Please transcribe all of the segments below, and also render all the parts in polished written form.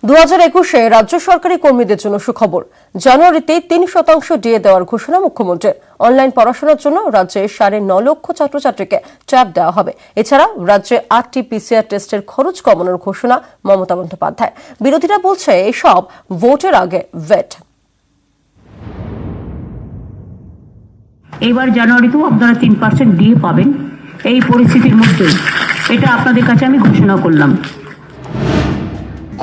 2021-এ রাজ্য সরকারি কর্মীদের জন্য সুখবর। জানুয়ারিতে 3% ডিএ দেওয়ার ঘোষণা মুখ্যমন্ত্রীর। অনলাইন পড়াশোনার জন্য রাজ্যে 9.5 লক্ষ ছাত্রছাত্রীকে ট্যাব দেওয়া হবে। এছাড়া রাজ্যে 8টি পিসিআর টেস্টের খরচ কমানোর ঘোষণা মমতা বন্দ্যোপাধ্যায়। বিরোধীরা বলছে এসব ভোটের আগে ভেট। এবার জানুয়ারিতেও আপনারা 3% ডিএ পাবেন। এই পরিস্থিতির মধ্যে এটা আপনাদের কাছে আমি ঘোষণা করলাম।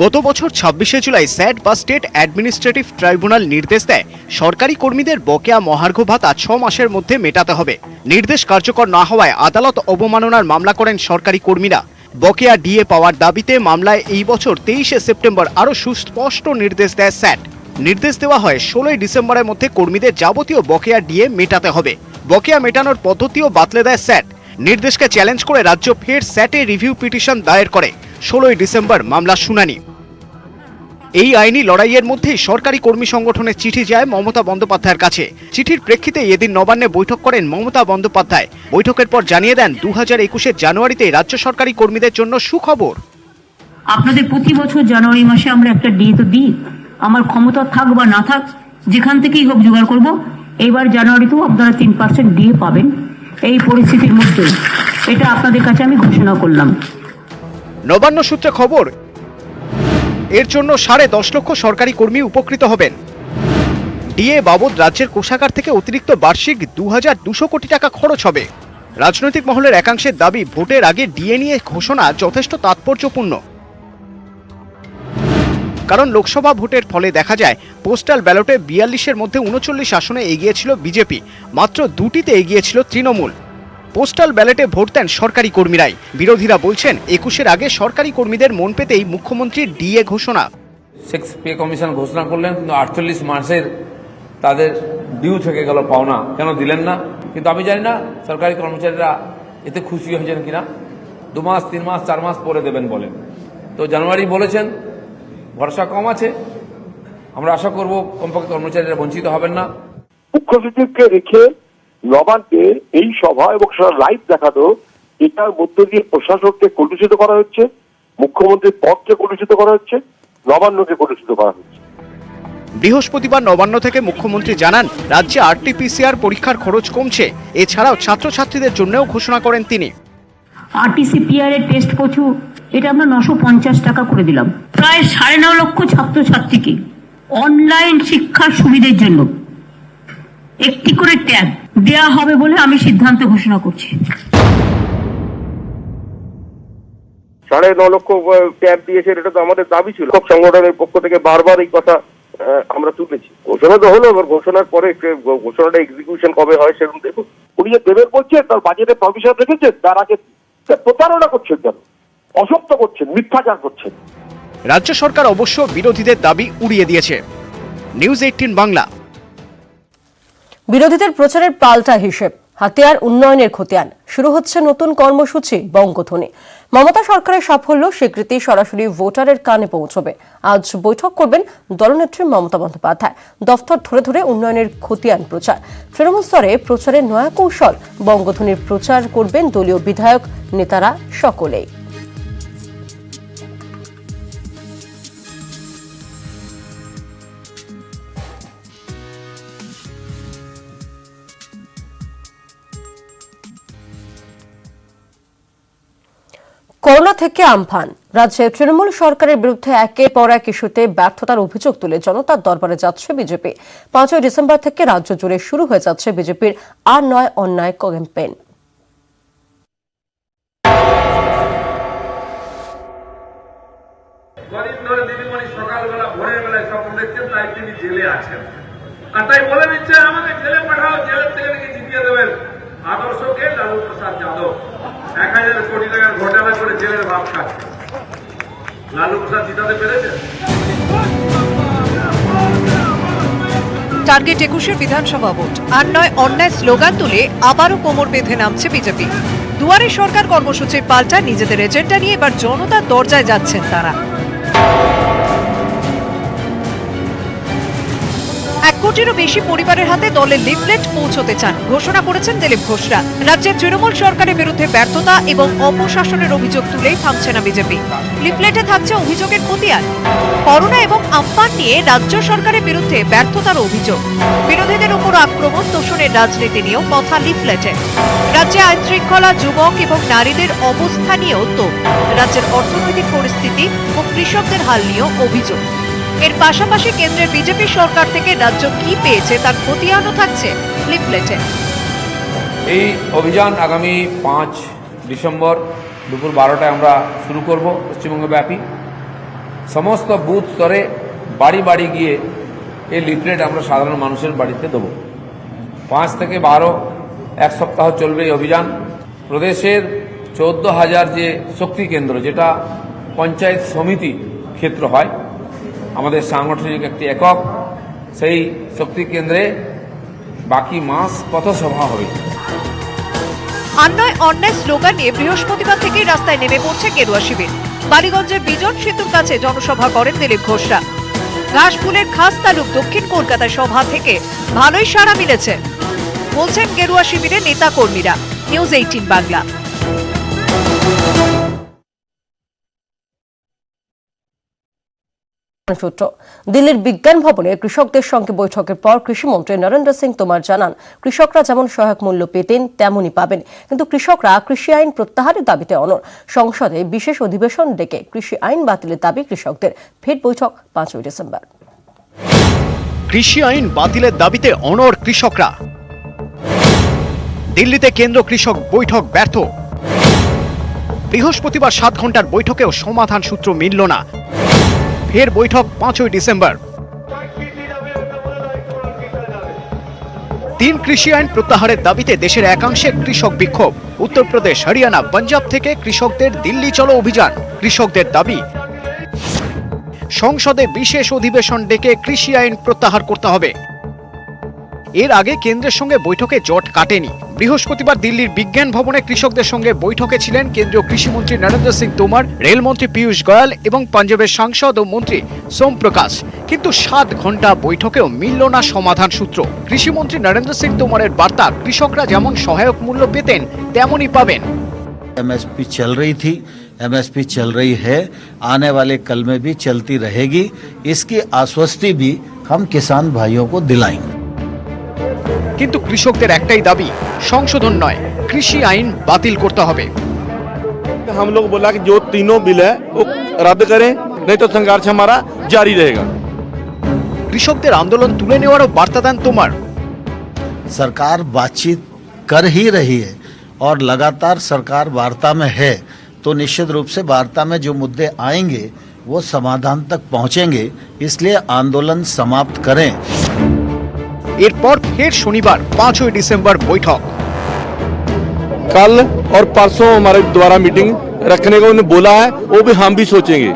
গত বছর 26শে জুলাই স্যাট বা স্টেট অ্যাডমিনিস্ট্রেটিভ ট্রাইব্যুনাল নির্দেশ দেয় সরকারি কর্মীদের বকেয়া মহার্ঘ ভাতা 6 মাসের মধ্যে মেটাতে হবে। নির্দেশ কার্যকর না হওয়ায় আদালত অবমাননার মামলা করেন সরকারি কর্মীরা। বকেয়া ডিএ পাওয়ার দাবিতে মামলায় এই বছর 23শে সেপ্টেম্বর আরও সুস্পষ্ট নির্দেশ দেয় স্যাট। নির্দেশ দেওয়া হয় 16ই ডিসেম্বরের মধ্যে কর্মীদের যাবতীয় বকেয়া ডিএ মেটাতে হবে। বকেয়া মেটানোর পদ্ধতিও বাতলে দেয় স্যাট। নির্দেশকে চ্যালেঞ্জ করে রাজ্য ফের স্যাটে রিভিউ পিটিশন দায়ের করে। 16ই ডিসেম্বর মামলা শুনানি। এই আইনি লড়াইয়ের মধ্যেই সরকারি কর্মী সংগঠনের চিঠি যায় মমতা বন্দ্যোপাধ্যায়ের কাছে। চিঠির প্রেক্ষিতে এদিন নবান্নে বৈঠক করেন মমতা বন্দ্যোপাধ্যায়। বৈঠকের পর জানিয়ে দেন 2021-এর জানুয়ারিতে রাজ্য সরকারি কর্মীদের জন্য সুখবর। আপনাদের প্রতি বছর জানুয়ারি মাসে আমরা একটা ডিএ তো দিই, আমার ক্ষমতা থাক বা না থাক যেখান থেকেই হোক জোগাড় করব। এইবার জানুয়ারিতেও আপনারা 3% ডিএ পাবেন। এই পরিস্থিতির মধ্যে এটা আপনাদের কাছে আমি ঘোষণা করলাম। নবান্ন সূত্রে খবর, এর জন্য 10.5 লক্ষ সরকারি কর্মী উপকৃত হবেন। ডিএ বাবদ রাজ্যের কোষাগার থেকে অতিরিক্ত বার্ষিক 2200 কোটি টাকা খরচ হবে। রাজনৈতিক মহলের একাংশের দাবি, ভোটের আগে ডিএ নিয়ে ঘোষণা যথেষ্ট তাৎপর্যপূর্ণ। কারণ লোকসভা ভোটের ফলে দেখা যায় পোস্টাল ব্যালটে 42-এর মধ্যে 39 আসনে এগিয়েছিল বিজেপি, মাত্র 2টিতে এগিয়েছিল তৃণমূল। পোস্টাল ব্যালটে ভোট দেন সরকারি কর্মীরাই। বিরোধীরা বলছেন 21-এর আগে সরকারি কর্মীদের মন পেতেই মুখ্যমন্ত্রীর ডিএ ঘোষণা। 6 পে কমিশন ঘোষণা করলেন, কিন্তু 48 মাসের তাদের ডিউ থেকে গেল পাওনা, কেন দিলেন না? কিন্তু আমি জানি না সরকারি কর্মচারীরা এতে খুশি হয়েছেন কিনা। 2 মাস 3 মাস 4 মাস পরে দেবেন বলেন। তো জানুয়ারি বলেছেন, ভরসা কম আছে। আমরা আশা করব কমপক্ষে কর্মচারীরা বঞ্চিত হবেন না। মুখ্য সচিবকে রেখে নবান্নে এই সভা এবং সেটা লাইভ দেখানো, এটার মধ্য দিয়ে প্রশাসককে কলুষিত করা হচ্ছে, মুখ্যমন্ত্রীর পদকে কলুষিত করা হচ্ছে, নবান্নকে কলুষিত করা হচ্ছে। বৃহস্পতিবার নবান্ন থেকে মুখ্যমন্ত্রী জানান রাজ্যে আরটিপিসিআর পরীক্ষার খরচ কমছে। এছাড়াও ছাত্রছাত্রীদের জন্যও ঘোষণা করেন তিনি। আরটিসিপিআর এর টেস্ট পিছু এটা আমরা 950 টাকা করে দিলাম। প্রায় 9.5 লক্ষ ছাত্রছাত্রীকে অনলাইন শিক্ষার সুবিধার জন্য একটি করে ট্যাব দেয়া হবে বলে আমি সিদ্ধান্ত ঘোষণা করছি। 9.5 লক্ষ ট্যাব দিয়েছে, এটা তো আমাদের দাবি ছিল। সংগঠনের পক্ষ থেকে বারবার এই কথা আমরা তুলেছি। ঘোষণা তো হলো, এবার ঘোষণার পরে ঘোষণাটা এক্সিকিউশন কবে হয় সেরকম দেখুন। উনি যে দেবেন বলছে, তার বাজেটে প্রভিশন রেখেছেন, তার আগে প্রতারণা করছেন, কেন অসত্য করছেন, মিথ্যাচার করছেন। রাজ্য সরকার অবশ্য বিরোধীদের দাবি উড়িয়ে দিয়েছে। নিউজ 18 বাংলা। বিরোধীদের প্রচারের পাল্টা হিসেব, হাতিয়ার উন্নয়নের খতিয়ান। শুরু হচ্ছে নতুন কর্মসূচি বঙ্গধ্বনি। মমতা সরকারের সাফল্য স্বীকৃতি সরাসরি ভোটারের কানে পৌঁছবে। আজ বৈঠক করবেন দলনেত্রী মমতা বন্দ্যোপাধ্যায়। দফতর ধরে ধরে উন্নয়নের খতিয়ান প্রচার। তৃণমূল স্তরে প্রচারের নয়া কৌশল। বঙ্গধ্বনির প্রচার করবেন দলীয় বিধায়ক নেতারা সকলেই। করোনা থেকে আমফান। রাজ্যে তৃণমূল সরকারের বিরুদ্ধে একের পর এক ইস্যুতে ব্যর্থতার অভিযোগ তুলে জনতার দরবারে যাচ্ছে বিজেপি। 5ই ডিসেম্বর থেকে রাজ্য জুড়ে শুরু হয়ে যাচ্ছে বিজেপির আর নয় অন্যায় ক্যাম্পেইন। সকালবেলা ভোরের বেলায় স্বপ্ন দেখছেন, তাই তিনি জেলে আছেন। আর তাই বলে দিচ্ছেন আমাকে জেলে পাঠাও, জেলের থেকে নাকি জিতিয়ে দেবেন আদর্শকে লালু প্রসাদ যাদব। 1000 কোটি টাকার ঘোটালা করে জেলের ভাব খাচ্ছে। লালু প্রসাদ জিতাতে পেরেছেন? টার্গেট 21-এর বিধানসভা ভোট। আর নয় অন্যায় স্লোগান তুলে আবারও কোমর বেঁধে নামছে বিজেপি। দুয়ারে সরকার কর্মসূচির পাল্টা নিজেদের এজেন্ডা নিয়ে এবার জনতার দরজায় যাচ্ছেন তারা। 1 কোটিরও বেশি পরিবারের হাতে দলের লিফলেট পৌঁছতে চান ঘোষণা করেছেন দিলীপ ঘোষরা। রাজ্যের তৃণমূল সরকারের বিরুদ্ধে ব্যর্থতা এবং অপশাসনের অভিযোগ তুলেই থামছে না বিজেপি। লিফলেটে থাকছে অভিযোগের খতিয়ান, করোনা এবং আমফান নিয়ে রাজ্য সরকারের বিরুদ্ধে ব্যর্থতার অভিযোগ, বিরোধীদের উপর আক্রমণ তোষণের রাজনীতি নিয়েও কথা লিফলেটে। রাজ্যে আইন শৃঙ্খলা, যুবক এবং নারীদের অবস্থা নিয়েও তো, রাজ্যের অর্থনৈতিক পরিস্থিতি ও কৃষকদের হাল নিয়েও অভিযোগ। এর পাশাপাশি কেন্দ্রের বিজেপি সরকার থেকে রাজ্য কি পেয়েছে তার খতিয়ানও থাকছে লিফলেটে। এই অভিযান আগামী 5 ডিসেম্বর দুপুর 12টায় আমরা শুরু করব পশ্চিমবঙ্গ ব্যাপী। সমস্ত বুথ স্তরে বাড়ি বাড়ি গিয়ে এই লিফলেট আমরা সাধারণ মানুষের বাড়িতে দেব। 5 থেকে 12 এক সপ্তাহ চলবে এই অভিযান। প্রদেশের 14,000 যে শক্তি কেন্দ্র, যেটা পঞ্চায়েত সমিতি ক্ষেত্র হয়, আমাদের সাংগঠনিক একটি একক, সেই শক্তি কেন্দ্রে বাকি মাস পথসভা হবে। আন্নয় অন্যায় স্লোগান নিয়ে বৃহস্পতিবার থেকেই রাস্তায় নেমে পড়ছে গেরুয়া শিবির। বালিগঞ্জের বিজন সেতুর কাছে জনসভা করেন দিলীপ ঘোষরা। ঘাসফুলের খাস তালুক দক্ষিণ কলকাতায় সভা থেকে ভালোই সাড়া মিলেছে বলছেন গেরুয়া শিবিরের নেতা কর্মীরা। নিউজ 18 বাংলা। সূত্র দিল্লির বিজ্ঞান ভবনে কৃষকদের সঙ্গে বৈঠকের পর কৃষিমন্ত্রী নরেন্দ্র সিং তোমর জানান, কৃষকরা যেমন সহায়ক মূল্য পেতেন তেমনই পাবেন, কিন্তু কৃষকরা কৃষি আইন প্রত্যাহারের দাবিতে অনড়। সংসদে বিশেষ অধিবেশন ডেকে কৃষি আইন বাতিলের দাবি কৃষকদের। ফের বৈঠক 5 ডিসেম্বর। কৃষি আইন বাতিলের দাবিতে অনড় কৃষকরা। দিল্লিতে কেন্দ্র কৃষক বৈঠক ব্যর্থ। বৃহস্পতিবার 7 ঘন্টার বৈঠকেও সমাধান সূত্র মিলল না। ফের বৈঠক 5 ডিসেম্বর। 3 কৃষি আইন প্রত্যাহারের দাবিতে দেশের একাংশের কৃষক বিক্ষোভ। উত্তরপ্রদেশ, হরিয়ানা, পাঞ্জাব থেকে কৃষকদের দিল্লি চলো অভিযান। কৃষকদের দাবি, সংসদে বিশেষ অধিবেশন ডেকে কৃষি আইন প্রত্যাহার করতে হবে। এর আগে কেন্দ্রের সঙ্গে বৈঠকে জট কাটেনি। বৃহস্পতিবার দিল্লির বিজ্ঞান ভবনে কৃষকদের সঙ্গে বৈঠকে ছিলেন কেন্দ্রীয় কৃষিমন্ত্রী নরেন্দ্র সিং তোমর, রেলমন্ত্রী পীয়ূষ গোয়েল এবং পাঞ্জাবের সাংসদ ও মন্ত্রী সোম প্রকাশ। কিন্তু 7 ঘন্টা বৈঠকেও মিলল না সমাধান সূত্র। কৃষিমন্ত্রী নরেন্দ্র সিং তোমরের বার্তা, কৃষকরা যেমন সহায়ক মূল্য পেতেন তেমনই পাবেন। एमएसपी चल रही थी, एमएसपी चल रही है, आने वाले कल में भी चलती रहेगी। इसकी आश्वस्ति भी हम किसान भाइयों को दिलाएंगे। কিন্তু কৃষকদের একটাই দাবি, সংশোধন নয়, কৃষি আইন বাতিল করতে হবে। हम लोग बोला कि जो तीनों बिल है वो रद्द करें, नहीं तो संघर्ष हमारा जारी रहेगा। কৃষকদের আন্দোলন তুলে নেওয়ারও বার্তা দেন তোমর। सरकार बातचीत कर ही रही है और लगातार सरकार वार्ता में है, तो निश्चित रूप से वार्ता में जो मुद्दे आएंगे वो समाधान तक पहुंचेंगे, इसलिए आंदोलन समाप्त करें। এরপর ফের শনিবার 5 ডিসেম্বর বৈঠক। कल और परसों हमारे द्वारा मीटिंग रखने को उन्होंने बोला है, वो भी हम भी सोचेंगे।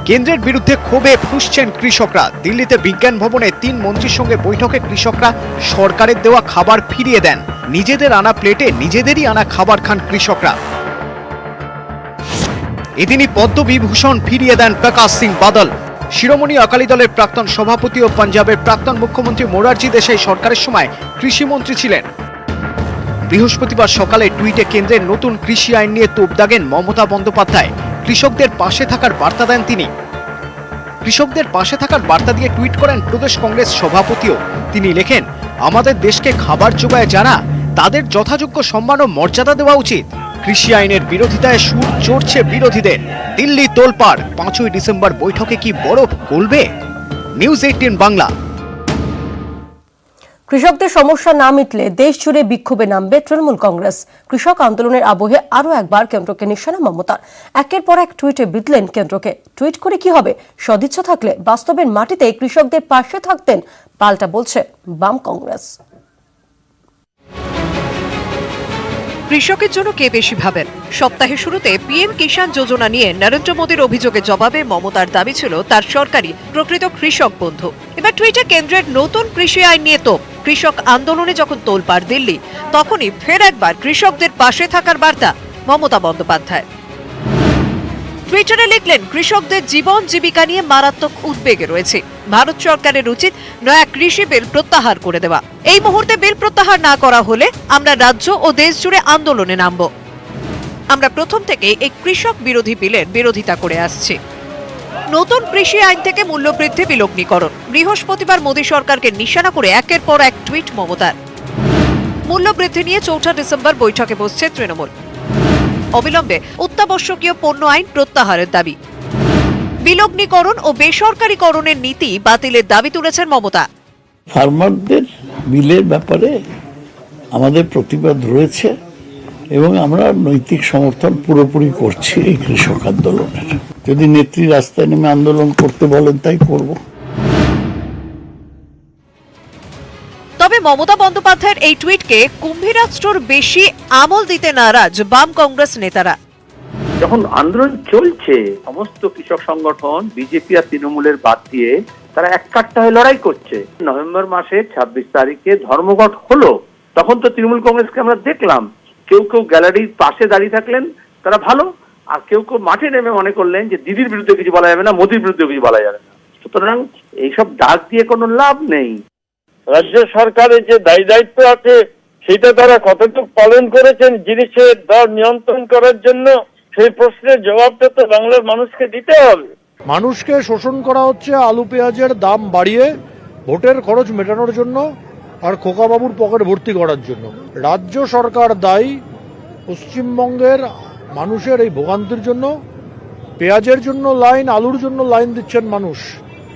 কেন্দ্রের বিরুদ্ধে ক্ষোভে ফুঁসছেন কৃষকরা। দিল্লিতে বিজ্ঞান ভবনে 3 মন্ত্রীর সঙ্গে বৈঠকে কৃষকরা সরকারের দেওয়া খাবার ফিরিয়ে দেন। নিজেদের আনা প্লেটে নিজেদেরই আনা খাবার খান কৃষকরা। এদিনই পদ্মবিভূষণ ফিরিয়ে দেন প্রকাশ সিং বাদল। শিরোমণি আকালি দলের প্রাক্তন সভাপতি ও পাঞ্জাবের প্রাক্তন মুখ্যমন্ত্রী মোরারজি দেশাই সরকারের সময় কৃষিমন্ত্রী ছিলেন। বৃহস্পতিবার সকালে টুইটে কেন্দ্রের নতুন কৃষি আইন নিয়ে তোপ দাগেন মমতা বন্দ্যোপাধ্যায়। কৃষকদের পাশে থাকার বার্তা দেন তিনি। কৃষকদের পাশে থাকার বার্তা দিয়ে টুইট করেন প্রদেশ কংগ্রেস সভাপতিও। তিনি লেখেন, আমাদের দেশকে খাবার যোগায় যারা, তাদের যথাযোগ্য সম্মান ও মর্যাদা দেওয়া উচিত। কৃষি আইনের বিরোধিতায় সুর চড়ছে বিরোধীদের। দিল্লি তোলপাড়, 5 ডিসেম্বর বৈঠকে কি বড় গলবে? নিউজ 18 বাংলা। কৃষকদের সমস্যা না মিটলে দেশ জুড়ে বিক্ষোভে নামবে তৃণমূল কংগ্রেস। কৃষক আন্দোলনের আবহে আরও একবার কেন্দ্রকে নিশানা মমতার। একের পর এক টুইটে বিঁধলেন কেন্দ্রকে। টুইট করে কি হবে? সদিচ্ছা থাকলে বাস্তবের মাটিতে কৃষকদের পাশে থাকতেন, পাল্টা বলছে বাম কংগ্রেস। কৃষকের জন্য কে বেশি ভাবেন? সপ্তাহের শুরুতে পিএম কিষাণ যোজনা নিয়ে নরেন্দ্র মোদীর অভিযোগের জবাবে মমতার দাবি ছিল তার সরকারি প্রকৃত কৃষক বন্ধু। এবার টুইটে কেন্দ্রের নতুন কৃষি আইন নিয়ে তো কৃষক আন্দোলনে যখন তোলপাড় দিল্লি, তখনই ফের একবার কৃষকদের পাশে থাকার বার্তা মমতা বন্দ্যোপাধ্যায়। টুইটারে লিখলেন, কৃষকদের জীবন জীবিকা নিয়ে মারাত্মক উদ্বেগে রয়েছে। ভারত সরকারের উচিত নয়া কৃষি বিল প্রত্যাহার করে দেওয়া। এই মুহূর্তে বিল প্রত্যাহার না করা হলে আমরা রাজ্য ও দেশ জুড়ে আন্দোলনে নামব। আমরা প্রথম থেকে এই কৃষক বিরোধী বিলের বিরোধিতা করে আসছি। নতুন কৃষি আইন থেকে মূল্যবৃদ্ধি বিলগ্নীকরণ। বৃহস্পতিবার মোদী সরকারকে নিশানা করে একের পর এক টুইট মমতার। মূল্যবৃদ্ধি নিয়ে 4 ডিসেম্বর বৈঠকে বসছে তৃণমূল। অবিলম্বে অত্যাবশ্যকীয় পণ্য আইন প্রত্যাহারের দাবি। বিলগ্নীকরণ ও বেসরকারীকরণের নীতি বাতিলের দাবি তুলেছেন মমতা। ফার্মারদের বিলের ব্যাপারে আমাদের প্রতিবাদ রয়েছে এবং আমরা নৈতিক সমর্থন পুরোপুরি করছি এই কৃষক আন্দোলনের। যদি নেত্রী রাস্তায় নেমে আন্দোলন করতে বলেন তাই করব। তবে মমতা বন্দ্যোপাধ্যায়ের এই টুইটকে কুম্ভীরাষ্ট্রর বেশি আমল দিতে নারাজ বাম কংগ্রেস নেতারা। যখন আন্দোলন চলছে, সমস্ত কৃষক সংগঠন বিজেপি আর তৃণমূলের বাদ দিয়ে তারা এক কাট্টা হয়ে লড়াই করছে। নভেম্বর মাসে 26 তারিখে ধর্মঘট হলো, তখন তো তৃণমূল কংগ্রেসকে আমরা দেখলাম কেউ কেউ গ্যালারির পাশে দাঁড়িয়ে থাকলেন, তারা ভালো, আর কেউ কেউ মাঠে নেমে মনে করলেন যে দিদির বিরুদ্ধে কিছু বলা যাবে না, মোদির বিরুদ্ধে কিছু বলা যাবে না। সুতরাং এইসব ডাক দিয়ে কোনো লাভ নেই। রাজ্য সরকারের যে দায়িত্ব আছে সেটা তারা কতটুকু পালন করেছেন জিনিসের দর নিয়ন্ত্রণ করার জন্য, সেই প্রশ্নের জবাবটা তো বাংলার মানুষকে দিতে হবে। মানুষকে শোষণ করা হচ্ছে আলু পেঁয়াজের দাম বাড়িয়ে ভোটের খরচ মেটানোর জন্য আর খোকাবাবুর পকেট ভর্তি করার জন্য। রাজ্য সরকার দায়ী পশ্চিমবঙ্গের মানুষের এই ভোগান্তির জন্য। পেঁয়াজের জন্য লাইন, আলুর জন্য লাইন দিচ্ছেন মানুষ।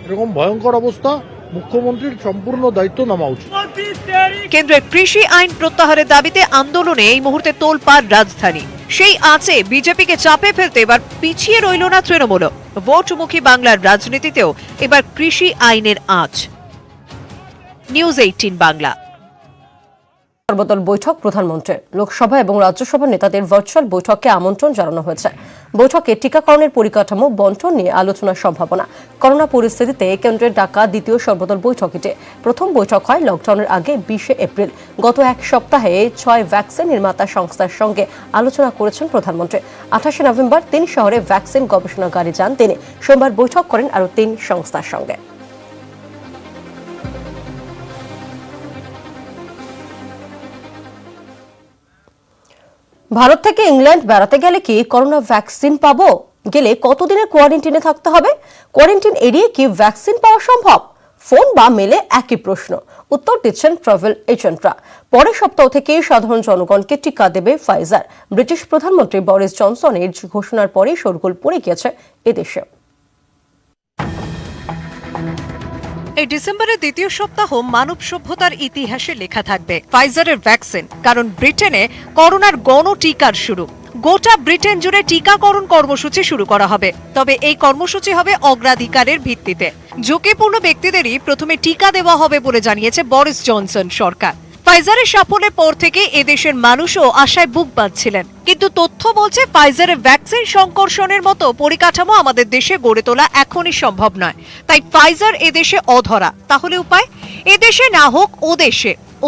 এরকম ভয়ঙ্কর অবস্থা, মুখ্যমন্ত্রীর সম্পূর্ণ দায়িত্ব নেওয়া উচিত। কেন্দ্রের কৃষি আইন প্রত্যাহারের দাবিতে আন্দোলনে এই মুহূর্তে তোলপাড় রাজধানী। সেই আঁচে বিজেপিকে চাপে ফেলতে এবার পিছিয়ে রইল না তৃণমূল। ভোটমুখী বাংলার রাজনীতিতেও এবার কৃষি আইনের আঁচ। নিউজ 18 বাংলা। সর্বদল বৈঠক প্রধানমন্ত্রীর। লোকসভা এবং রাজ্যসভার নেতাদের ভার্চুয়াল বৈঠকে আমন্ত্রণ জানানো হয়েছে। বৈঠকে টিকাকরণের পরিকাঠামো বন্টন নিয়ে আলোচনার সম্ভাবনা। করোনা পরিস্থিতিতে কেন্দ্রের ডাকা দ্বিতীয় সর্বদল বৈঠক এটি। প্রথম বৈঠক হয় লকডাউনের আগে 20 এপ্রিল। গত এক সপ্তাহে 6 ভ্যাকসিন নির্মাতা সংস্থার সঙ্গে আলোচনা করেছেন প্রধানমন্ত্রী। 28 নভেম্বর 3 শহরে ভ্যাকসিন গবেষণাগারে যান তিনি। সোমবার বৈঠক করেন আরও 3 সংস্থার সঙ্গে। ভারত থেকে ইংল্যান্ড বেড়াতে গেলে কি করোনা ভ্যাকসিন পাবো? গেলে কতদিনের কোয়ারেন্টিনে থাকতে হবে? কোয়ারেন্টিন এড়িয়ে কি ভ্যাকসিন পাওয়া সম্ভব? ফোন বা মেলে একই প্রশ্ন। উত্তর দিচ্ছেন ট্রাভেল এজেন্টরা। পরের সপ্তাহ থেকে সাধারণ জনগণকে টিকা দেবে ফাইজার। ব্রিটিশ প্রধানমন্ত্রী বরিস জনসনের ঘোষণার পরেই শোরগোল পড়ে গিয়েছে এদেশে। এই ডিসেম্বরের দ্বিতীয় সপ্তাহ মানব সভ্যতার ইতিহাসে লেখা থাকবে ফাইজারের ভ্যাকসিন। কারণ ব্রিটেনে করোনার গণটিকার শুরু। গোটা ব্রিটেন জুড়ে টিকাকরণ কর্মসূচি শুরু করা হবে। তবে এই কর্মসূচি হবে অগ্রাধিকারের ভিত্তিতে। ঝুঁকিপূর্ণ ব্যক্তিদেরই প্রথমে টিকা দেওয়া হবে বলে জানিয়েছে বরিস জনসন সরকার। ফাইজারের সাফল্যের পর থেকে এদেশের মানুষও আশায় বুক বাঁধছিলেন। কিন্তু তথ্য বলছে ফাইজারের ভ্যাকসিন সংকর্ষণের মতো পরিকাঠামো আমাদের দেশে গড়ে তোলা এখনই সম্ভব নয়। তাই ফাইজার এদেশে অধরা। তাহলে উপায়? এদেশে না হোক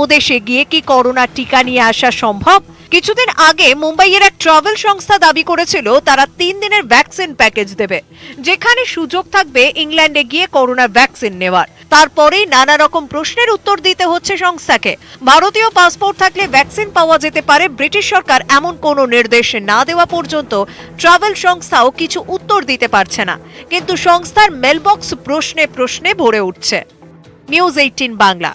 ওদেশে গিয়ে কি করোনা টিকা নিয়ে আসা সম্ভব? কিছুদিন আগে মুম্বাইয়ের এক ট্রাভেল সংস্থা দাবি করেছিল তারা 3 দিনের ভ্যাকসিন প্যাকেজ দেবে, যেখানে সুযোগ থাকবে ইংল্যান্ডে গিয়ে করোনা ভ্যাকসিন নেওয়ার। তারপরেই নানা রকম প্রশ্নের উত্তর দিতে হচ্ছে সংস্থাকে। ভারতীয় পাসপোর্ট থাকলে ভ্যাকসিন পাওয়া যেতে পারে, ব্রিটিশ সরকার এমন কোনো নির্দেশ না দেওয়া পর্যন্ত ট্রাভেল সংস্থাও কিছু উত্তর দিতে পারছে না। কিন্তু সংস্থার মেলবক্স প্রশ্নে ভরে উঠছে। নিউজ 18 বাংলা।